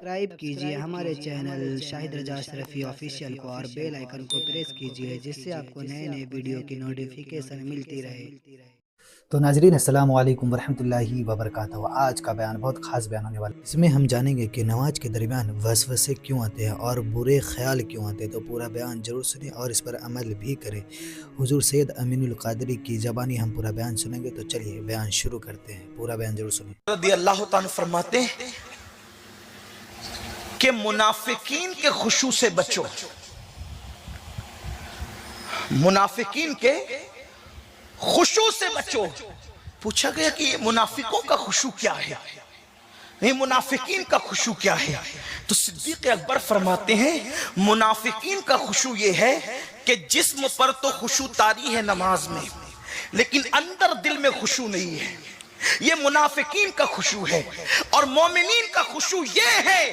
Subscribe کیجئے ہمارے channel شاہد رضا اشرفی official کو اور بیل آئیکن کو پریس کیجئے جس سے آپ کو نئے نئے ویڈیو کی نوٹیفیکیشن ملتی رہے۔ تو ناظرین السلام علیکم ورحمۃ اللہ وبرکاتہ۔ آج کا بیان بہت خاص بیان ہونے والا ہے۔ اس میں ہم جانیں گے کہ نماز کے درمیان وسوسے کیوں آتے ہیں اور برے خیال کیوں آتے ہیں، تو پورا بیان ضرور سنیں اور اس پر عمل بھی کریں۔ حضور سید امین القادری کی زبانی ہم پورا بیان سنیں گے، تو چلیے بیان شروع کرتے ہیں۔ پورا بیان ضرور سنیں۔ رضی اللہ تعالیٰ فرماتے ہیں کہ منافقین کے خشوع سے بچو، منافقین کے خشوع سے بچو۔ پوچھا گیا کہ یہ منافقوں کا خشوع کیا ہے، یہ منافقین کا خشوع کیا ہے؟ تو صدیق اکبر فرماتے ہیں منافقین کا خشوع یہ ہے کہ جسم پر تو خشوع طاری ہے نماز میں، لیکن اندر دل میں خشوع نہیں ہے، یہ منافقین کا خشوع ہے۔ اور مومنین کا خشوع یہ ہے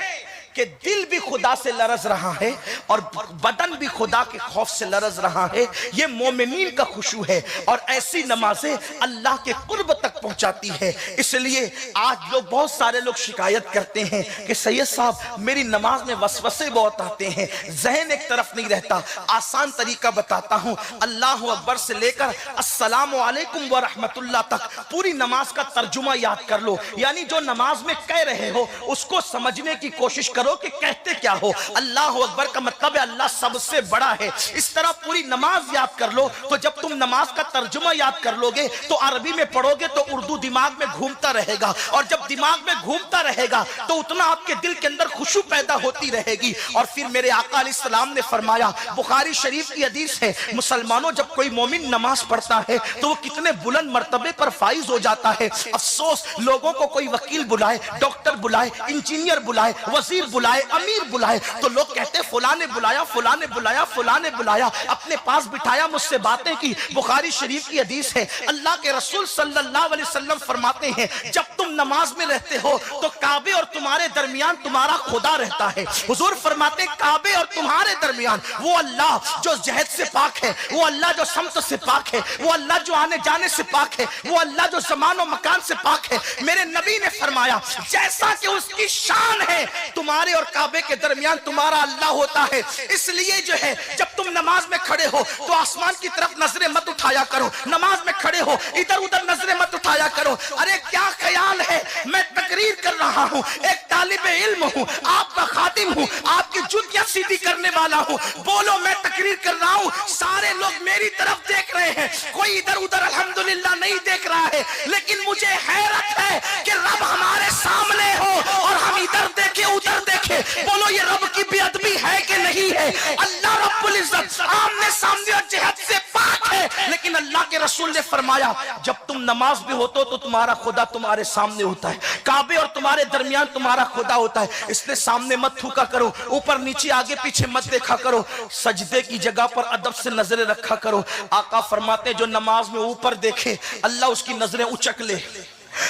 کہ دل بھی خدا سے لرز رہا ہے اور بدن بھی خدا کے خوف سے لرز رہا ہے، یہ مومنین کا خشوع ہے، اور ایسی نمازیں اللہ کے قرب تک پہنچاتی ہے۔ اس لیے آج لوگ بہت سارے لوگ شکایت کرتے ہیں کہ سید صاحب میری نماز میں وسوسے بہت آتے ہیں، ذہن ایک طرف نہیں رہتا۔ آسان طریقہ بتاتا ہوں، اللہ اکبر سے لے کر السلام علیکم ورحمت اللہ تک پوری نماز کا ترجمہ یاد کر لو، یعنی جو نماز میں کہہ رہے ہو اس کو سمجھنے کی کوشش کرو کہ کہتے کیا ہو۔ اللہ اکبر کا مطلب ہے اللہ سب سے بڑا ہے۔ اس طرح پوری نماز یاد کر لو، تو جب تم نماز کا ترجمہ یاد کر لو گے تو عربی میں پڑھو گے تو اردو دماغ میں گھومتا رہے گا، اور جب دماغ میں گھومتا رہے گا تو اتنا آپ کے دل کے اندر خشوع پیدا ہوتی رہے گی۔ اور پھر میرے آقا علیہ السلام نے فرمایا، بخاری شریف کی حدیث ہے، مسلمانوں جب کوئی مومن نماز پڑھتا ہے تو وہ کتنے بلند مرتبے پر فائز ہو جاتا ہے۔ افسوس لوگوں کو کوئی وکیل بلائے، ڈاکٹر بلائے، انجینئر بلائے، وزیر بلائے، امیر بلائے تو لوگ کہتے فلاں نے بلایا، فلاں نے بلایا، فلاں نے بلایا، اپنے پاس بٹھایا، مجھ سے باتیں کی۔ بخاری شریف کی حدیث ہے، اللہ کے رسول صلی اللہ علیہ وسلم فرماتے ہیں جب تم نماز میں رہتے ہو تو کعبے اور تمہارے درمیان تمہارا خدا رہتا ہے۔ حضور فرماتے ہیں کعبے اور تمہارے درمیان وہ اللہ جو جہد سے پاک ہے، وہ اللہ جو سمت سے پاک ہے، وہ اللہ جو آنے جانے سے پاک ہے، وہ اللہ جو زمان و مکان سے پاک ہے۔ میرے نبی نے فرمایا جیسا کہ اس کی شان ہے تمہارے اور کعبے کے درمیان تمہارا اللہ ہوتا ہے۔ اس لیے جو ہے جب تم نماز میں کھڑے ہو تو آسمان کی طرف نظریں مت اٹھایا کرو، نماز میں کھڑے ہو ادھر ادھر نظریں مت اٹھایا کرو۔ ارے کیا خیال ہے میں تقریر کر رہا ہوں، ایک طالب علم ہوں، آپ کا خادم ہوں، آپ کی جوتیاں سیدھی کرنے والا ہوں، بولو میں تقریر کر رہا ہوں، سارے لوگ میری طرف دیکھ رہے ہیں، کوئی ادھر ادھر الحمدللہ نہیں دیکھ رہا ہے، لیکن مجھے حیرت ہے کہ رب ہمارے سامنے ہو اور ہم ادھر دیکھیں ادھر دیکھیں۔ بولو یہ رب کی بے ادبی ہے کہ نہیں ہے؟ اللہ رب العزت آمنے سامنے اور جہت سے پاک ہے، لیکن اللہ کے رسول نے فرمایا جب تم نماز میں ہوتے ہو تو تمہارا خدا تمہارے سامنے ہوتا ہے، کعبے اور تمہارے درمیان تمہارا خدا ہوتا ہے، اس لیے سامنے مت تھوکا کرو، اوپر نیچے آگے پیچھے مت دیکھا کرو، سجدے کی جگہ پر ادب سے نظریں رکھا کرو۔ آقا فرماتے ہیں جو نماز میں اوپر دیکھے اللہ اس کی نظریں اچک لے،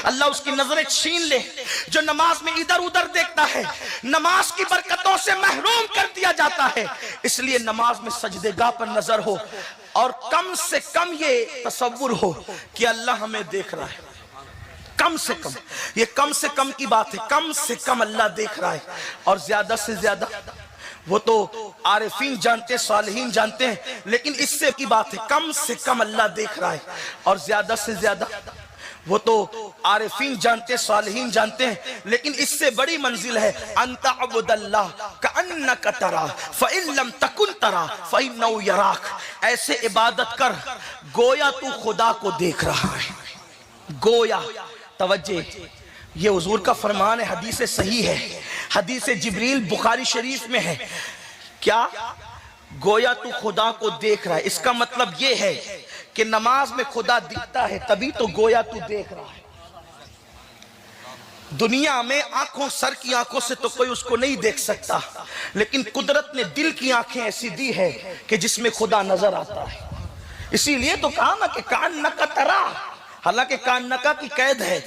اللہ اس کی نظریں چھین لے۔ جو نماز میں ادھر ادھر دیکھتا ہے نماز کی برکتوں سے محروم کر دیا جاتا ہے۔ اس لیے نماز میں سجدے گاہ پر نظر ہو اور کم سے کم یہ تصور ہو کہ اللہ ہمیں دیکھ رہا ہے، کم سے کم، یہ کم سے کم کی بات ہے، کم سے کم اللہ دیکھ رہا ہے، اور زیادہ سے زیادہ وہ تو عارفین جانتے، صالحین جانتے ہیں، لیکن اس سے کی بات ہے کم سے کم اللہ دیکھ رہا ہے، اور زیادہ سے زیادہ وہ تو عارفین جانتے، صالحین جانتے ہیں، لیکن اس سے بڑی منزل ہے ان تعبد اللہ کأنک ترا فإن لم تکن ترا فإنہ یراک۔ ایسے عبادت کر گویا تو خدا کو دیکھ رہا ہے، گویا۔ توجہ، یہ حضور کا فرمان ہے، حدیث صحیح ہے، حدیث جبریل بخاری شریف میں ہے، کیا گویا تو خدا کو دیکھ رہا ہے۔ اس کا مطلب یہ ہے کہ نماز میں خدا دکھتا ہے تبھی تو گویا تو دیکھ رہا ہے۔ دنیا میں آنکھوں، سر کی آنکھوں سے تو کوئی اس کو نہیں دیکھ سکتا، لیکن قدرت نے دل کی آنکھیں ایسی دی ہے کہ جس میں خدا نظر آتا ہے۔ اسی لیے تو کہا نا کہ کأنک ترا، حالانکہ کأنک کی قید ہے،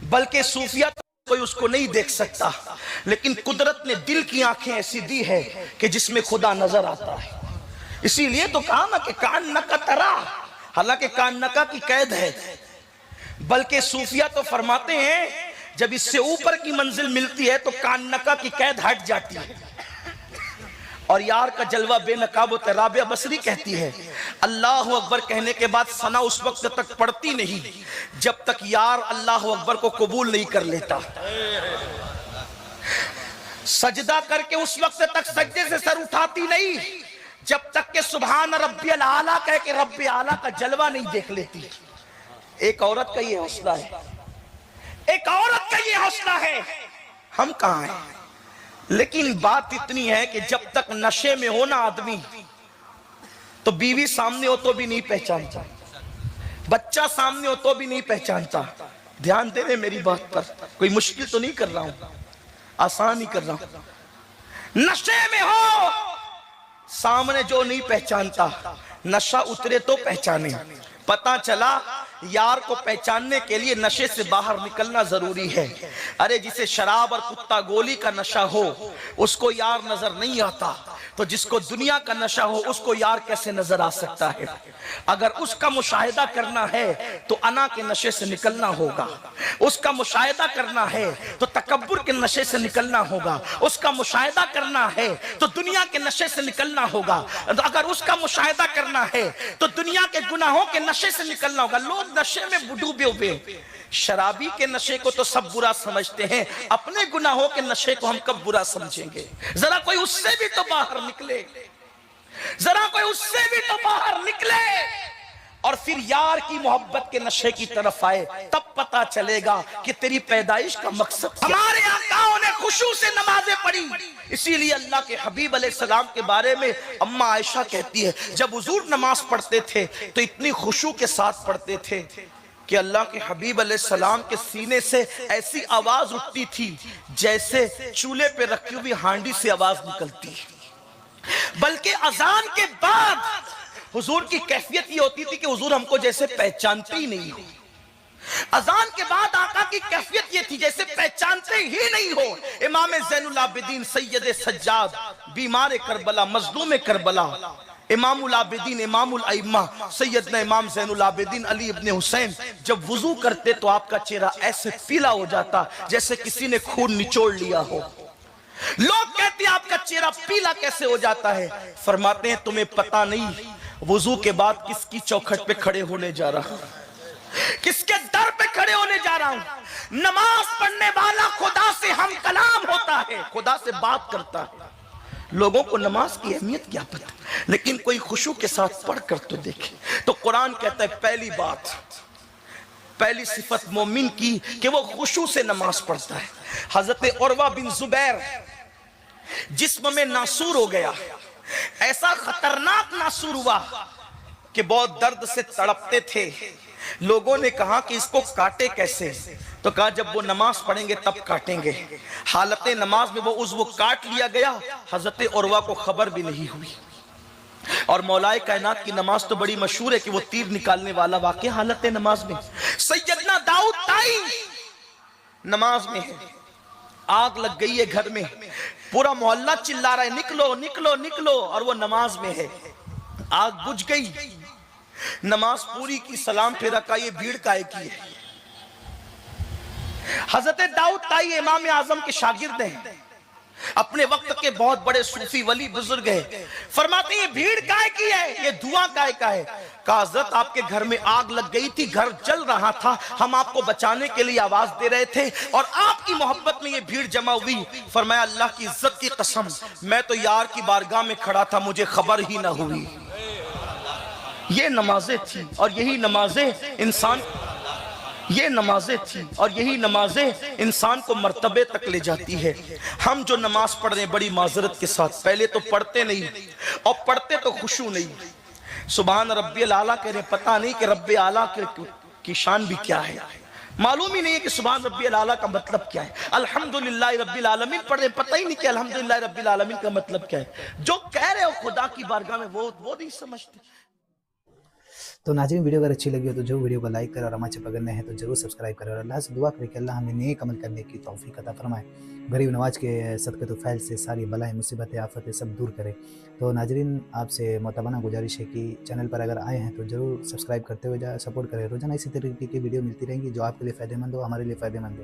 بلکہ صوفیہ کوئی اس کو نہیں دیکھ سکتا، لیکن قدرت نے دل کی آنکھیں ایسی دی ہے کہ جس میں خدا نظر آتا ہے۔ اسی لیے تو کہا نا کہ کأنک ترا، حالانکہ کأنک کی قید ہے، بلکہ صوفیہ تو فرماتے ہیں جب اس سے اوپر کی منزل ملتی ہے تو کان نکا کی قید ہٹ جاتی ہے، اور یار کا جلوہ بے نقاب ہوتا ہے۔ رابعہ بصری کہتی ہے اللہ اکبر کہنے کے بعد ثنا اس وقت تک پڑتی نہیں جب تک یار اللہ اکبر کو قبول نہیں کر لیتا، سجدہ کر کے اس وقت تک سجدے سے سر اٹھاتی نہیں جب تک کہ سبحان ربی الاعلیٰ کہہ کے رب اعلیٰ کا جلوہ نہیں دیکھ لیتی۔ ایک عورت کا یہ حوصلہ ہے، ایک عورت کا یہ حوصلہ ہے، ہم کہاں ہیں؟ لیکن بات اتنی ہے کہ جب تک نشے میں ہونا آدمی تو بیوی سامنے ہو تو بھی نہیں پہچانتا، بچہ سامنے ہو تو بھی نہیں پہچانتا۔ دھیان دے رہے میری بات پر، کوئی مشکل تو نہیں کر رہا ہوں، آسان ہی کر رہا ہوں۔ نشے میں ہو سامنے جو نہیں پہچانتا، نشہ اترے تو پہچانے۔ پتہ چلا یار کو پہچاننے کے لیے نشے سے باہر نکلنا ضروری ہے۔ ارے جسے شراب اور کتا گولی کا نشہ ہو اس کو یار نظر نہیں آتا، تو جس کو دنیا کا نشہ ہو اس کو یار کیسے نظر آ سکتا ہے؟ اگر اس کا مشاہدہ کرنا ہے تو انا کے نشے سے نکلنا ہوگا، اس کا مشاہدہ کرنا ہے تو تکبر کے نشے سے نکلنا ہوگا، اس کا مشاہدہ کرنا ہے تو دنیا کے نشے سے نکلنا ہوگا، اگر اس کا مشاہدہ کرنا ہے تو دنیا کے گناہوں کے نشے سے نکلنا ہوگا۔ لوگ نشے میں ڈوبے ہوئے، شرابی کے نشے کو تو سب برا سمجھتے ہیں، اپنے گناہوں کے نشے کو ہم کب برا سمجھیں گے؟ ذرا کوئی اس سے بھی تو باہر نکلے، ذرا کوئی اس سے بھی تو باہر نکلے اور پھر یار کی محبت کے نشے کی طرف آئے، تب پتا چلے گا کہ تیری پیدائش کا مقصد کیا۔ ہمارے آقاؤں نے خشوع سے نمازیں پڑھی، اسی لیے اللہ کے حبیب علیہ السلام کے بارے میں اماں عائشہ کہتی ہے جب حضور نماز پڑھتے تھے تو اتنی خشوع کے ساتھ پڑھتے تھے کہ اللہ کے حبیب علیہ السلام کے سینے سے ایسی آواز اٹھتی تھی جیسے چولہے پہ رکھی ہوئی ہانڈی سے آواز نکلتی، بلکہ اذان کے بعد حضور کی کیفیت یہ ہوتی تھی کہ حضور ہم کو جیسے پہچانتے ہی نہیں ہو۔ اذان کے بعد آقا کی کیفیت یہ تھی جیسے پہچانتے ہی نہیں ہو۔ امام زین العابدین سید سجاد بیمار کربلا مظلوم کربلا، امام العابدین امام الائمہ سیدنا امام زین العابدین علی ابن حسین جب وضو کرتے تو آپ کا چہرہ ایسے پیلا ہو جاتا جیسے کسی نے خون نچوڑ لیا ہو۔ لوگ کہتے ہیں آپ کا چہرہ پیلا کیسے ہو جاتا ہے؟ فرماتے ہیں تمہیں پتہ نہیں وضو کے بعد کس کی چوکھٹ پہ کھڑے ہونے جا رہا ہوں، کس کے در پہ کھڑے ہونے جا رہا ہوں۔ نماز پڑھنے والا خدا سے ہم کلام ہوتا ہے، خدا سے بات کرتا ہے۔ لوگوں کو نماز کی اہمیت کیا پتہ، لیکن کوئی خشوع کے ساتھ پڑھ کر تو دیکھے۔ تو قرآن کہتا ہے پہلی بات، پہلی صفت مومن کی کہ وہ خشوع سے نماز پڑھتا ہے۔ حضرت عروہ بن زبیر جسم میں ناسور ہو گیا، ایسا خطرناک ناسور ہوا کہ بہت درد سے تڑپتے تھے۔ لوگوں نے کہا کہ اس کو کاٹے کیسے؟ تو کہا جب وہ نماز پڑھیں گے تب کاٹیں گے۔ حالت نماز میں وہ عضو کاٹ لیا گیا، حضرت عروہ کو خبر بھی نہیں ہوئی۔ اور مولا کائنات کی نماز تو بڑی مشہور ہے کہ وہ تیر نکالنے والا واقعہ حالت نماز میں۔ سیدنا داؤد طائی نماز میں ہے، آگ لگ گئی ہے گھر میں، پورا محلہ چلا رہا ہے نکلو نکلو نکلو، اور وہ نماز میں ہے۔ آگ بجھ گئی، نماز پوری کی، سلام پھیرا، کہا یہ بھیڑ کائے کی ہے؟ حضرت داؤد طائی امام اعظم کے شاگرد ہیں، اپنے وقت کے بہت بڑے صوفی ولی بزرگ ہیں۔ فرماتے ہیں یہ بھیڑ کائے کی ہے، یہ دھواں کائے کا ہے؟ کہا حضرت آپ کے گھر میں آگ لگ گئی تھی، گھر جل رہا تھا، ہم آپ کو بچانے کے لیے آواز دے رہے تھے اور آپ کی محبت میں یہ بھیڑ جمع ہوئی۔ فرمایا اللہ کی عزت کی قسم میں تو یار کی بارگاہ میں کھڑا تھا، مجھے خبر ہی نہ ہوئی۔ یہ نمازیں تھیں اور یہی نمازیں انسان کو مرتبے تک لے جاتی ہے۔ ہم جو نماز پڑھ رہے ہیں بڑی معذرت کے ساتھ، پہلے تو پڑھتے نہیں اور پڑھتے تو خشوع نہیں۔ سبحان ربی الاعلیٰ کہہ رہے ہیں، پتہ نہیں کہ رب اعلیٰ کی شان بھی کیا ہے، معلوم ہی نہیں ہے کہ سبحان ربی الاعلیٰ کا مطلب کیا ہے۔ الحمدللہ رب العالمین پڑھ رہے ہیں، پتہ ہی نہیں کہ الحمدللہ رب العالمین کا مطلب کیا ہے۔ جو کہہ رہے ہو خدا کی بارگاہ میں وہ نہیں سمجھتے۔ تو ناظرین ویڈیو اگر اچھی لگی ہو تو جو ویڈیو کو لائک کرے اور ہمارے چینل پر نئے ہیں تو ضرور سبسکرائب کرے اور اللہ سے دعا کرے کہ اللہ ہمیں نیک عمل کرنے کی توفیق عطا فرمائے، غریب نواز کے صدقے تو فیل سے ساری بلائیں مصیبتیں آفتیں سب دور کرے۔ تو ناظرین آپ سے معتبانہ گزارش ہے کہ چینل پر اگر آئے ہیں تو ضرور سبسکرائب کرتے ہوئے سپورٹ کریں، روزانہ اسی طریقے کی ویڈیو ملتی رہیں گی جو آپ کے لیے فائدہ مند ہو، ہمارے لیے فائدہ مند ہو۔